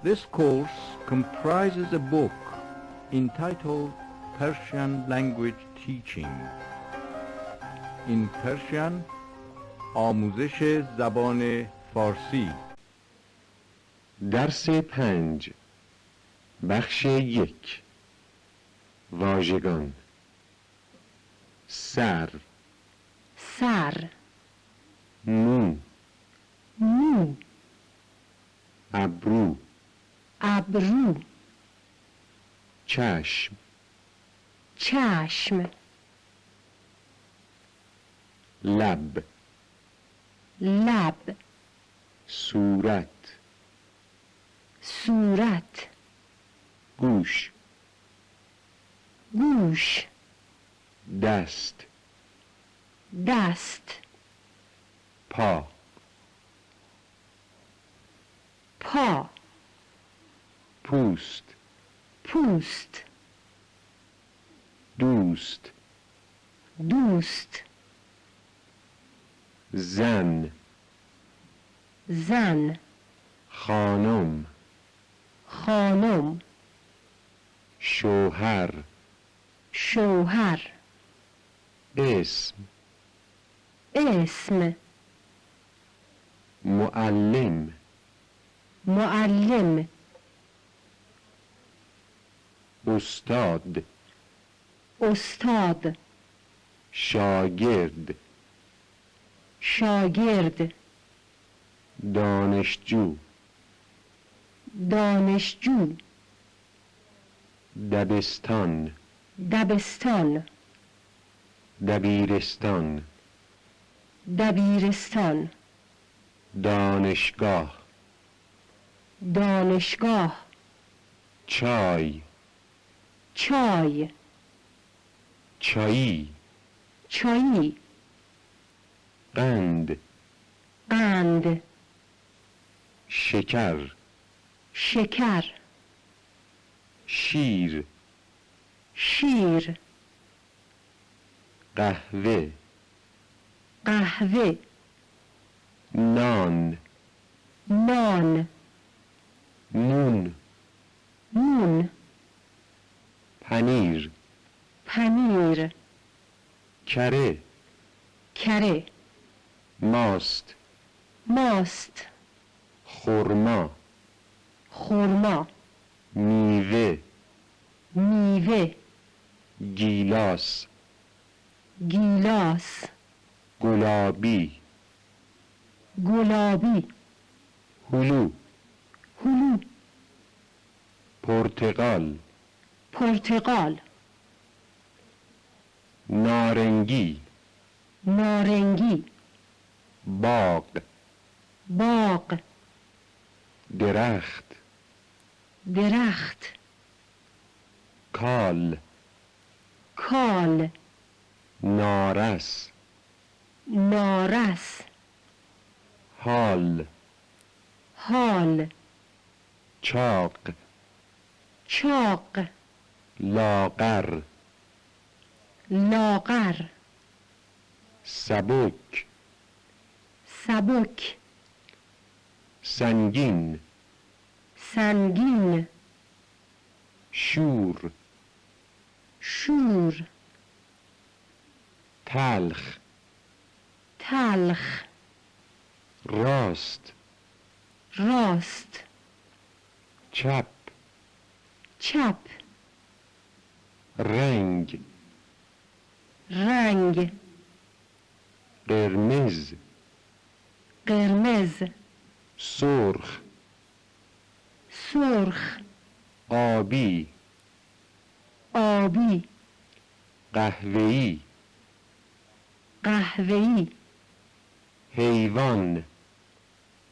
This course comprises a book entitled Persian Language Teaching. In Persian, آموزش زبان فارسی. درس 5 بخش 1 واژگان. سر، مو، ابرو، چشم، لب، صورت، گوش، دست، پا، پوست، دوست، زن، خانم، شوهر، اسم، معلم، استاد، شاگرد، دانشجو، دبستان، دبیرستان، دانشگاه، چای، چایی، قند، شکر، شیر، قهوه، نان، نون، پنیر، کره، ماست، خرما، میوه، گیلاس، گلابی، هلو، پرتقال، نارنگی، باغ، درخت، کال، نارس، حال، چاق، لاغر، سبک، سنگین، شور، تلخ، راست، چپ، رنگ، قرمز، سرخ، آبی، قهوه‌ای،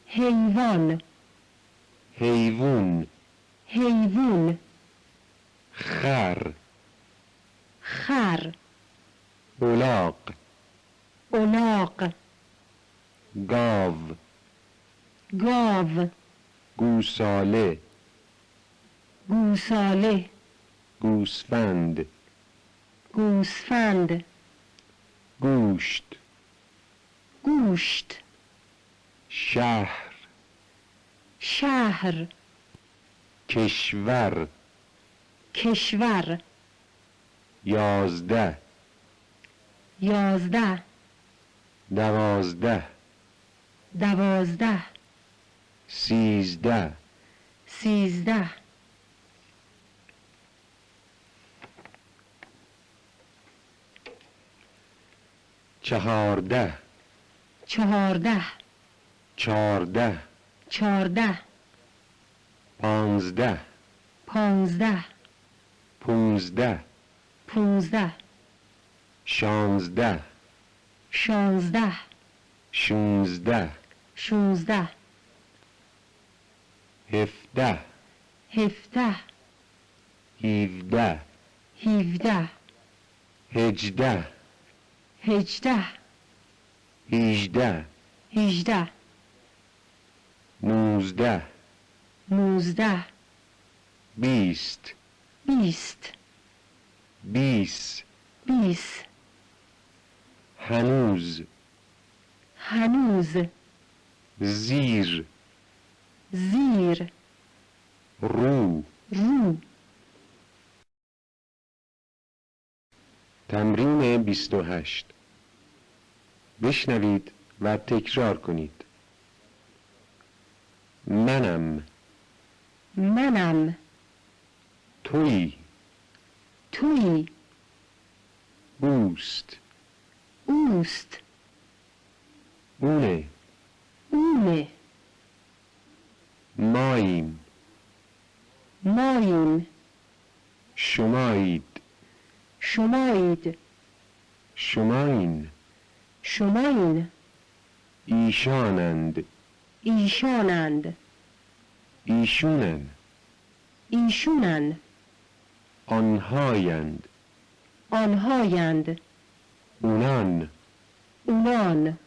حیوان، حیوون، خر، الاغ، گاو، گوساله، گوسفند، گوشت، شهر، کشور کشور 11 11 12 12 13 13 14 14 14 14 15 15 15 15 16 16 16 16 17 17 17 17 18 18 18 18 19 19 20 20 20 20 هنوز هنوز زیر زیر رو رو تمرین 28 بشنوید و تکرار کنید. منم منم تویی تویی اوست اوست اونه اونه ماییم ماییم شمایید شمایید شماین شماین ایشانند ایشانند ایشونن ایشونن آنهایند آنهایند اونان اونان